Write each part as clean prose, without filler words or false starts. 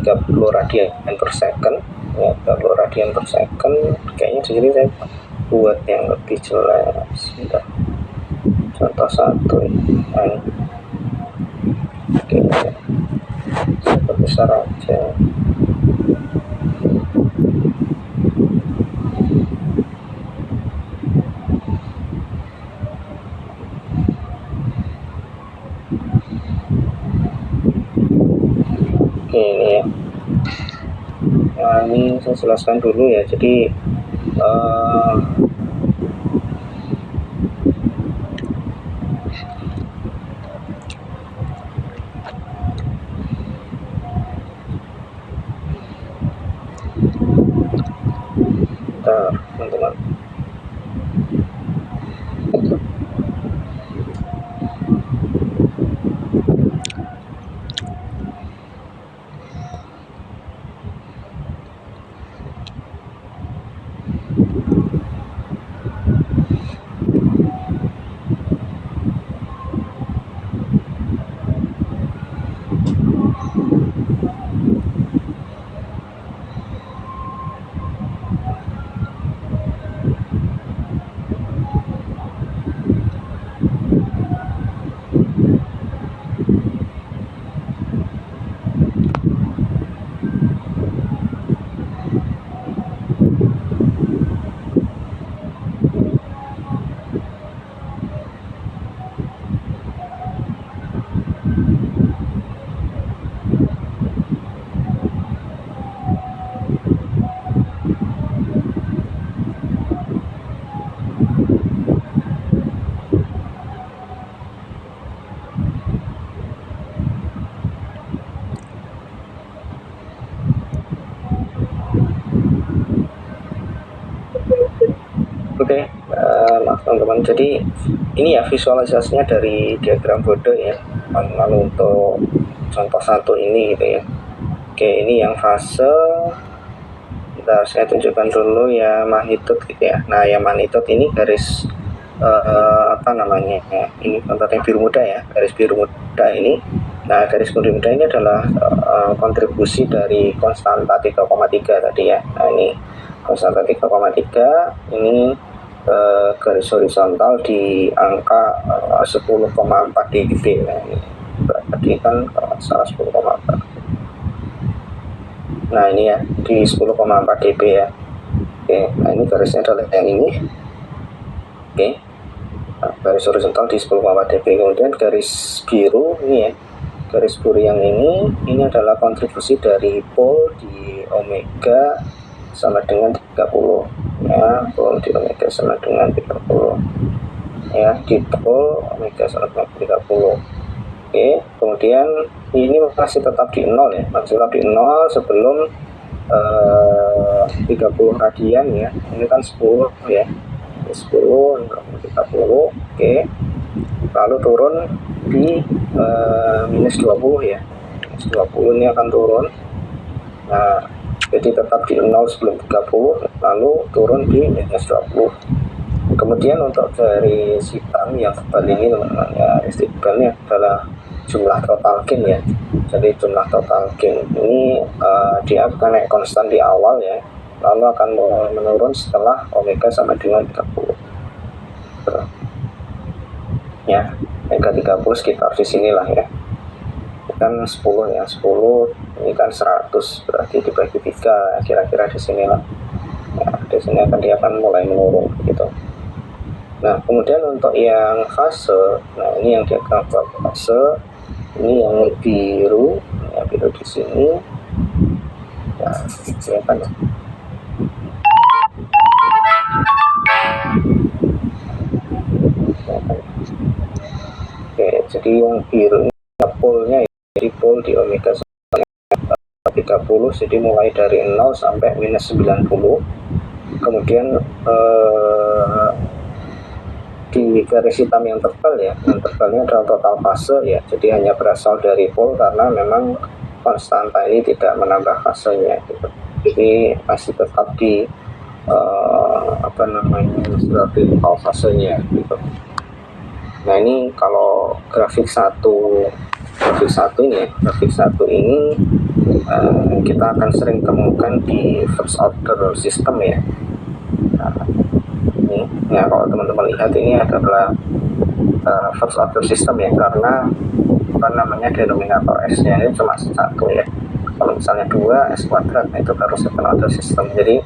30 radian per second ya, 30 radian per second. Kayaknya di sini saya buat yang lebih jelas. Bentar. Contoh 1 ini. Oke, saya perbesar aja. Oke, ini ya. Nah, ini saya jelaskan dulu ya. Jadi teman-teman, oke, maaf teman-teman. Jadi ini ya visualisasinya dari diagram Bode ya. Lalu untuk contoh 1 ini gitu ya. Oke, ini yang fase. Bentar, saya tunjukkan dulu ya magnitude gitu ya. Nah, yang magnitude ini garis apa namanya ya, ini kontaknya biru muda ya, garis biru muda ini. Nah, garis biru muda ini adalah kontribusi dari konstanta 3,3 tadi ya. Nah, ini konstanta 3,3 ini garis horizontal di angka 10,4 dB. Nah, ini berarti kan kalau salah 10,4. Nah, ini ya di 10,4 dB ya. Oke, nah ini garisnya adalah yang ini. Oke, nah, garis horizontal di 10,4 dB. Kemudian garis biru ini ya, garis biru yang ini adalah kontribusi dari pole di omega sama dengan 30 ya, pole di omega sama dengan 30 ya, di pole omega sama dengan 30. Oke, kemudian ini masih tetap di 0 ya, masih tetap di 0 sebelum 30 radian ya, ini kan 10 ya, 10 30. Oke, lalu turun di minus 20 ya, minus 20 ini akan turun. Nah, jadi tetap di 0 sebelum 30, lalu turun di minus 20. Kemudian untuk dari hitam yang tebal ini teman-teman ya, istiqbalnya adalah jumlah total gain ya. Jadi jumlah total gain ini dia akan naik konstan di awal ya, lalu akan menurun setelah omega sama dengan 30 ya, omega 30 sekitar di sinilah ya, kan 10 ya, 10 ini kan 100 berarti dibagi 3 kira-kira di sinilah ya, di sini dia akan mulai menurun gitu. Nah, kemudian untuk yang fase, nah ini yang diagram fase, ini yang biru ya, biru di sini ya, kelihatan ya. Oke, jadi yang biru ini pole-nya ya, jadi pole di omega 30, jadi mulai dari 0 sampai minus 90. Kemudian di garis hitam yang tebal ya, yang tebalnya adalah total fase ya, jadi hanya berasal dari pole karena memang konstanta ini tidak menambah fasenya gitu. Jadi masih tetap di apa namanya, berarti fasenya gitu. Nah, ini kalau grafik 1 grafik satu ini ya. Grafik satu ini kita akan sering temukan di first order system ya. Nah, ini ya, kalau teman-teman lihat ini adalah first order system ya, karena apa namanya, denominator S nya ini cuma satu ya. Kalau misalnya 2 S kuadrat, nah itu baru second order system. Jadi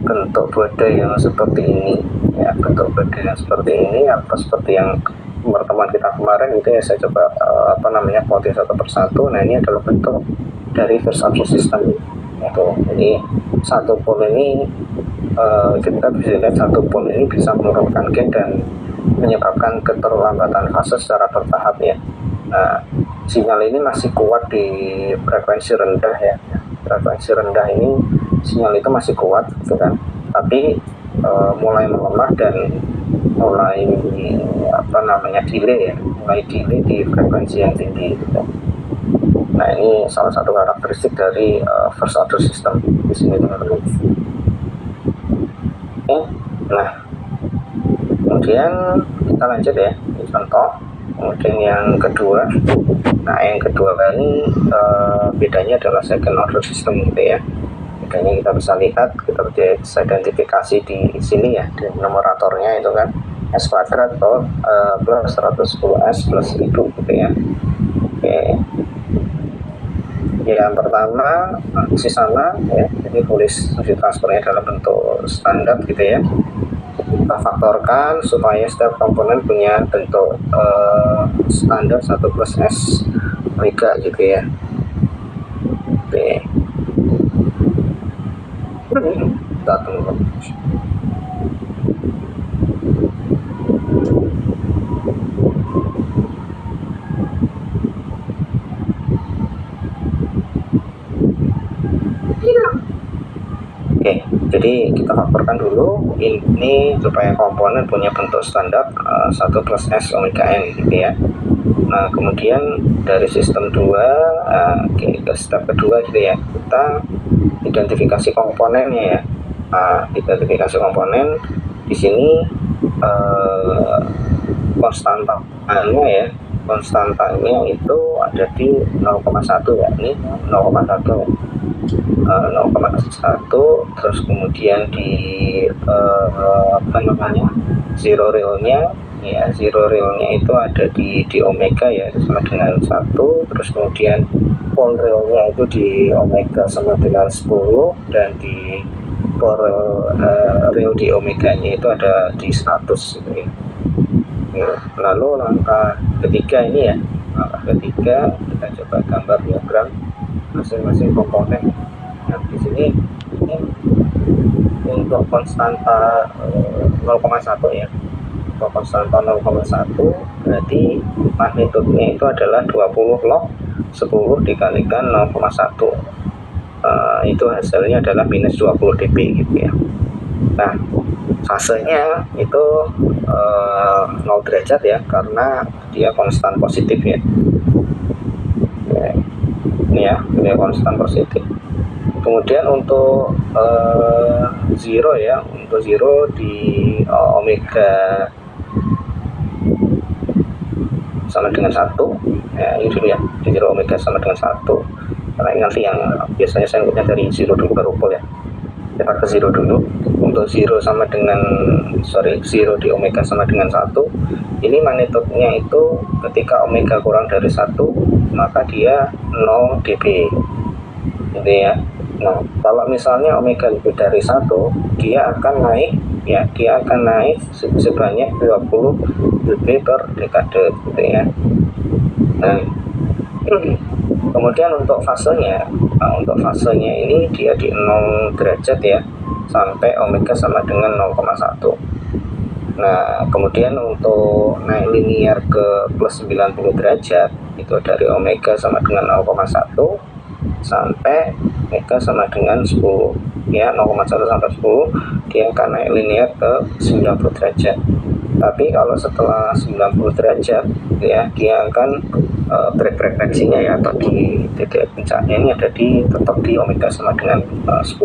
bentuk bode yang seperti ini ya, bentuk bode yang seperti ini atau seperti yang pertemuan kita kemarin itu ya, saya coba apa namanya, plotting satu persatu. Nah ini adalah bentuk dari first order system itu. Jadi satu pol ini kita bisa lihat satu pol ini bisa menurunkan gain dan menyebabkan keterlambatan fase secara bertahap ya. Nah, sinyal ini masih kuat di frekuensi rendah ya. Frekuensi rendah ini sinyal itu masih kuat gitu kan. Tapi mulai melemah dan mulai apa namanya, delay ya, mulai delay di frekuensi yang tinggi gitu. Nah, ini salah satu karakteristik dari first order system di sini teman-teman. Nah, kemudian kita lanjut ya, ini contoh. Kemudian yang kedua, nah yang kedua ini bedanya adalah second order system gitu ya. Bedanya kita bisa lihat, kita bisa identifikasi di sini ya, di numeratornya itu kan S kuadrat atau plus 110S plus 1000 gitu ya. Oke. Yang pertama masih sama ya, jadi tulis fungsi transfernya dalam bentuk standar gitu ya. Kita faktorkan supaya setiap komponen punya bentuk standar 1 plus S omega gitu ya. Oke. Kita tunggu. Oke, jadi kita faktorkan dulu ini supaya komponen punya bentuk standar 1 plus S omega N gitu ya. Nah, kemudian dari sistem 2 ke step kedua gitu ya, kita identifikasi komponennya ya. Nah, identifikasi komponen di sini konstantanya ya, konstantanya itu ada di 0,1 ya, ini 0,1 terus kemudian di apa namanya, zero realnya ya, zero realnya itu ada di omega ya, sama dengan 1, terus kemudian pol realnya itu di omega sama dengan 10, dan di pol real di omega nya itu ada di 100 gitu ya. Lalu langkah ketiga ini ya, langkah ketiga kita coba gambar diagram masing-masing komponen. Nah, di sini ini untuk konstanta 0,1 ya, untuk konstanta 0,1 berarti magnitudenya itu adalah 20 log 10 dikalikan 0,1. Itu hasilnya adalah minus 20 dB gitu ya. Nah, fasenya itu 0 derajat ya, karena dia konstan positif ya. Ini ya, ini konstan positif. Kemudian untuk zero ya, untuk zero di omega sama dengan 1 ya, ini dulu ya, di zero omega sama dengan 1, karena nanti yang biasanya saya ingatnya dari zero dulu baru pol ya, kita ke zero dulu. Untuk zero sama dengan zero di omega sama dengan 1, ini magnitudenya itu ketika omega kurang dari 1 maka dia 0 dB gitu ya. Nah, kalau misalnya omega lebih dari 1, dia akan naik ya, dia akan naik sebanyak 20 dB per dekade gitu ya. Nah, kemudian untuk fasenya, untuk fasenya ini dia di 0 derajat ya, sampai omega sama dengan 0,1. Nah, kemudian untuk naik linear ke plus 90 derajat itu dari omega sama dengan 0,1 sampai omega sama dengan 10 ya, 0,1 sampai 10 dia akan naik linear ke 90 derajat. Tapi kalau setelah 90 derajat ya, dia akan break frekuensinya ya, atau di titik puncaknya ini ada di tetap di omega sama dengan 10.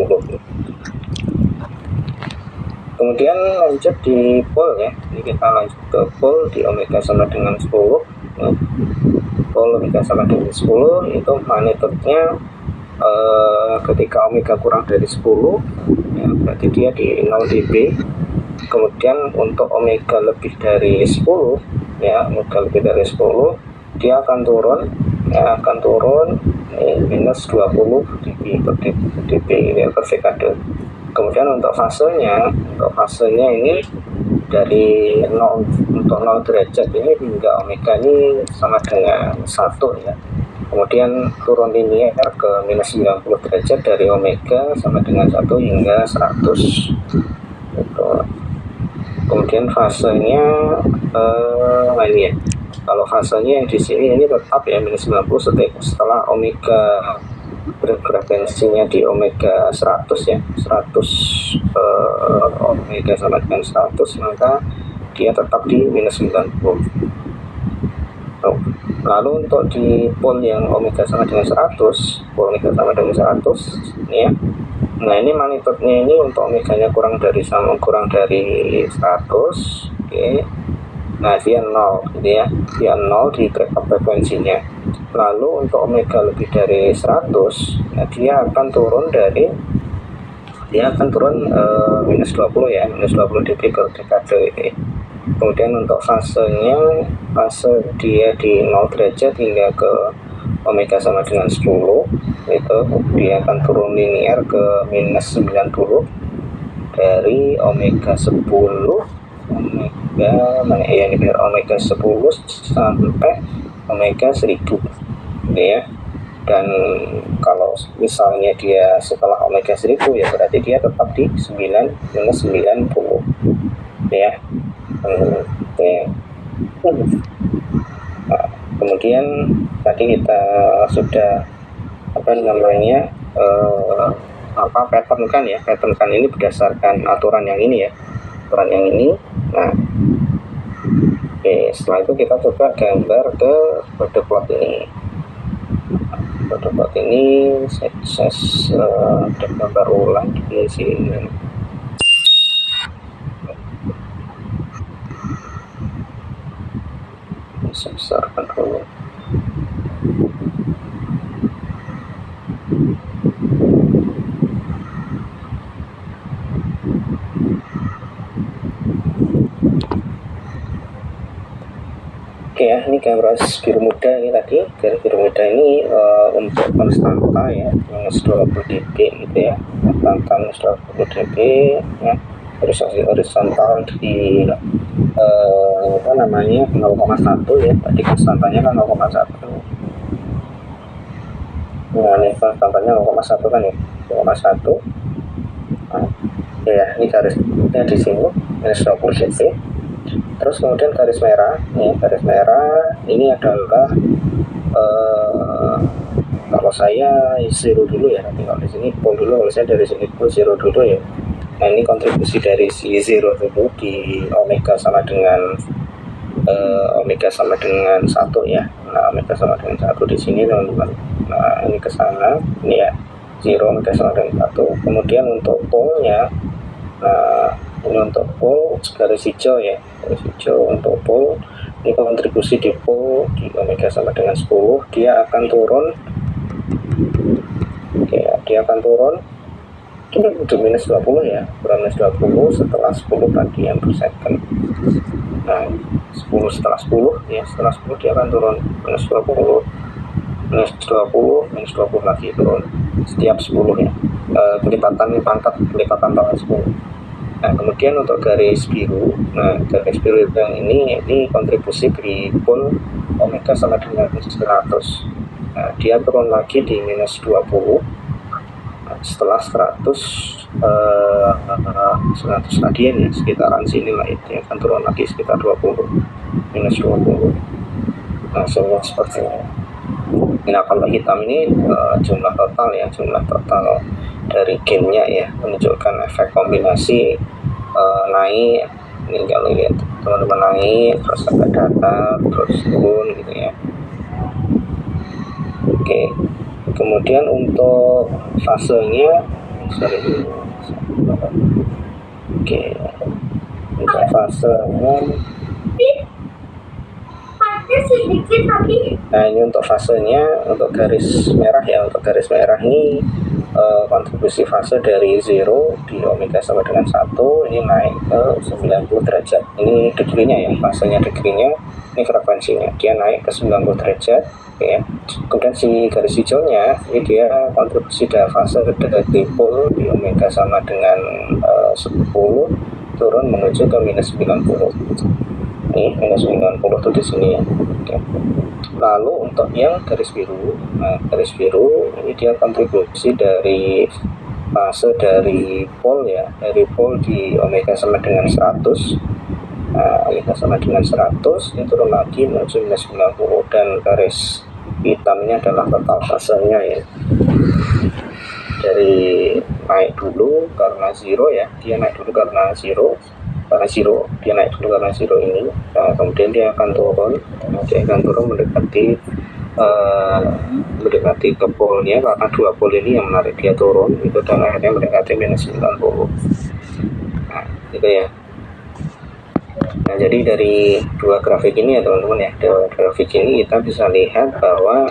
Kemudian lanjut di pol ya, ini kita lanjut ke pol di omega sama dengan 10 ya. pol omega sama dengan 10 itu magnitudenya ketika omega kurang dari 10 ya, berarti dia di 0 dB. Kemudian untuk omega lebih dari 10 ya, omega lebih dari 10 dia akan turun ya, minus 20 dB per dB ya, per dekade. Kemudian untuk fasenya ini dari 0 untuk 0 derajat ini hingga omega ini sama dengan 1 ya. Kemudian turun linier ke minus 90 derajat dari omega sama dengan 1 hingga 100 gitu. Kemudian fasenya ini ya, kalau fasenya yang di sini ini tetap ya minus 90 setelah omega berfrekuensinya di omega 100 ya, 100 omega sama dengan 100, maka dia tetap di minus 90. Lalu untuk di pol yang omega sama dengan 100, pol omega sama dengan 100 ya. Nah ini magnitudenya ini untuk omeganya kurang dari 100, oke. Nah dia 0 gitu ya, dia 0 di backup frekuensinya. Lalu untuk omega lebih dari 100, nah dia akan turun minus 20 ya, minus 20 dB per dekade ini. Kemudian untuk fase dia di 0 derajat hingga ke omega sama dengan 10 itu dia akan turun linier ke minus 90 dari omega 10 omega 10 sampai omega 1000 ya. Dan kalau misalnya dia setelah omega 1000 ya berarti dia tetap di minus 90 ya. Nah, kemudian tadi kita sudah pattern kan ini berdasarkan aturan yang ini ya, Nah oke, setelah itu kita coba gambar ke kode plot ini. Kode plot ini saya gambar ulang di sini. Saya besarkan dulu. Oke ya, ini garis biru muda ini tadi. Garis biru muda ini untuk konstanta ya, minus 20 dB gitu ya. Konstanta minus 20 dB ya. Horizontal di 0,1 ya. Tadi konstantanya kan 0,1. Nah, ini konstantanya 0,1 kan ya. 0,1. Nah, ya, ini garisnya di sini minus 20 dB. Terus kemudian garis merah ini adalah kalau saya zero dulu ya, nanti kalau di sini pol dulu, kalau saya dari sini pol zero dulu ya. Nah ini kontribusi dari si zero dulu di omega sama dengan 1 ya. Nah omega sama dengan 1 di sini teman-teman. Nah ini ke sana, ini ya zero omega sama dengan 1. Kemudian untuk polnya, nah ini untuk pol garis hijau ya, garis hijau untuk pol ini kontribusi di pol di omega sama dengan 10 dia akan turun ini di minus 20 ya, minus 20 setelah 10 bagian per second. Nah 10 setelah 10 ya, setelah 10 dia akan turun minus 20 lagi turun setiap 10 ya, kelipatan tanggal 10. Nah kemudian untuk garis biru, garis biru yang ini kontribusi di pol omega sama dengan 100. Nah dia turun lagi di minus 20 setelah 100 radian ya, sekitaran sini lah itu akan turun lagi sekitar 20 minus 20. Nah seperti ini. Nah kalau hitam ini jumlah total dari gainnya ya, menunjukkan efek kombinasi naik. Ini kalau lihat teman-teman naik terus agak datar terus turun gitu ya. Oke, kemudian untuk fasenya untuk fasenya Nah ini untuk fasenya, untuk garis merah ya, untuk garis merah ini kontribusi fase dari 0 di omega sama dengan 1 ini naik ke 90 derajat. Ini degree-nya ya, fasenya degree-nya, ini frekuensinya, dia naik ke 90 derajat ya. Kemudian si garis hijaunya ini dia kontribusi dari fase dari pol di omega sama dengan 10 turun menuju ke minus 90. Ini minus 90 tuh di sini ya. Oke. Lalu untuk yang garis biru, nah garis biru ini dia kontribusi dari fase dari pol ya, dari pol di omega sama dengan 100. Nah, omega sama dengan 100 ini turun lagi menuju minus 90, dan garis hitamnya adalah total fasenya ya. Dari naik dulu karena 0 ya, dia naik dulu karena 0, dia naik dulu karena 0 ini. Nah, kemudian dia akan turun, mendekati ke polnya, karena dua pol ini yang menarik dia turun itu, dan akhirnya mendekati minus 90. Nah gitu ya. Nah jadi dari dua grafik ini ya teman-teman ya, dua grafik ini kita bisa lihat bahwa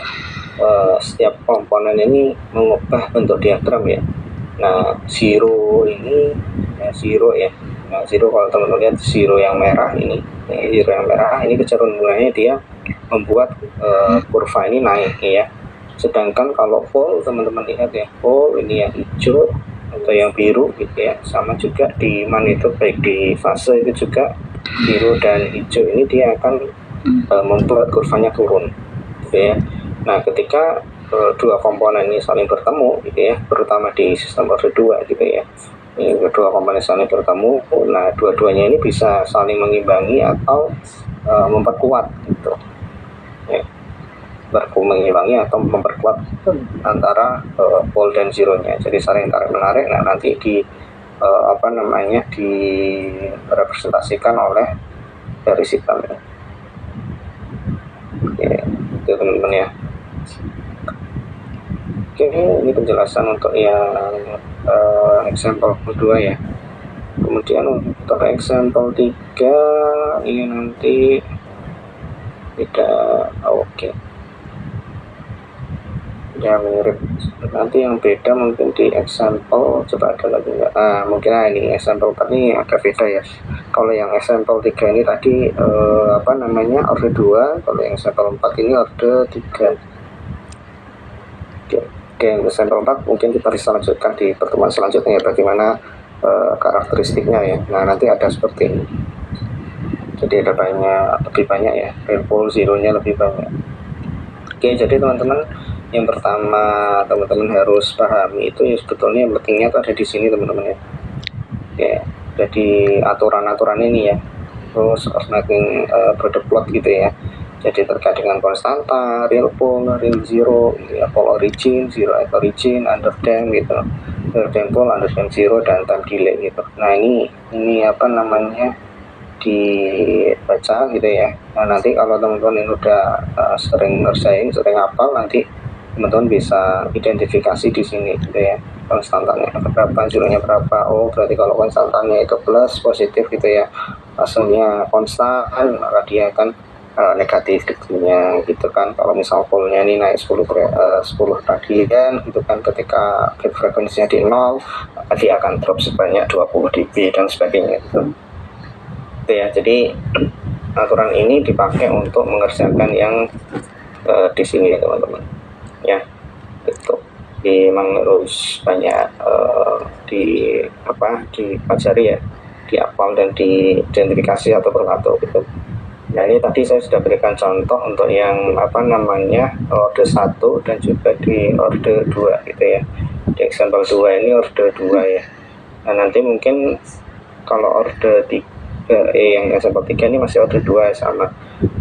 setiap komponen ini mengubah bentuk diagram ya. Nah 0 ini ya, 0 ya. Nah 0 kalau teman-teman lihat 0 yang merah ini, 0 yang merah ini kecenderungannya dia membuat kurva ini naik ya. Sedangkan kalau pol teman-teman lihat ya, pol ini yang hijau atau yang biru gitu ya, sama juga di magnitudo baik di fase itu juga biru dan hijau ini dia akan membuat kurvanya turun gitu ya. Nah ketika dua komponen ini saling bertemu gitu ya, terutama di sistem order 2 gitu ya, ini kedua komponen saling bertemu, nah dua-duanya ini bisa saling mengimbangi atau memperkuat gitu ya, mengimbangi atau memperkuat antara pol dan zeronya, jadi saling tarik menarik. Nah nanti di direpresentasikan oleh garis hitam ya. Oke, itu teman-teman ya. Oke, ini penjelasan untuk yang example kedua ya. Kemudian untuk example 3 ini nanti tidak oke. Yang mirip, nanti yang beda mungkin di example, coba ada lagi enggak? Mungkin ini example 4 ini agak beda ya. Kalau yang example 3 ini tadi order 2, kalau yang example 4 ini order 3. Oke, example 4 mungkin kita bisa lanjutkan di pertemuan selanjutnya ya, bagaimana karakteristiknya ya. Nah nanti ada seperti ini, jadi ada lebih banyak ya, real pole zeronya lebih banyak. Oke, jadi teman-teman yang pertama teman-teman harus pahami itu ya, sebetulnya yang pentingnya itu ada di sini teman-teman ya. Oke, jadi aturan-aturan ini ya, terus making product plot gitu ya. Jadi terkait dengan konstanta, real pole, real zero, ya, pole origin, zero at origin, underdamped gitu, underdamped pole, underdamped zero, dan time delay gitu. Nah ini dibaca gitu ya. Nah nanti kalau teman-teman ini udah sering ngerjain, sering hafal, nanti teman-teman bisa identifikasi di sini gitu ya, konstantanya berapa, zeronya berapa. Oh berarti kalau konstantanya itu plus, positif gitu ya, hasilnya konstan, maka dia akan negatif degree-nya gitu kan. Kalau misal polnya ini naik 10 radian gitu kan, ketika frekuensinya di 0 maka dia akan drop sebanyak 20 dB dan sebagainya gitu ya. Jadi aturan ini dipakai untuk mengerjakan yang di sini ya teman-teman ya, gitu. Memang harus banyak dipelajari ya, dihafal dan diidentifikasi atau persatu gitu. Nah ini tadi saya sudah berikan contoh untuk yang order 1 dan juga di order 2 gitu ya. Di example 2 ini order 2 ya. Nah nanti mungkin kalau order 3 yang example 3 ini masih order 2 sama.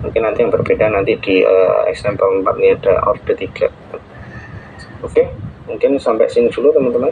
Mungkin nanti yang berbeda nanti di example 4 ini ada order 3. Oke, mungkin sampai sini dulu teman-teman.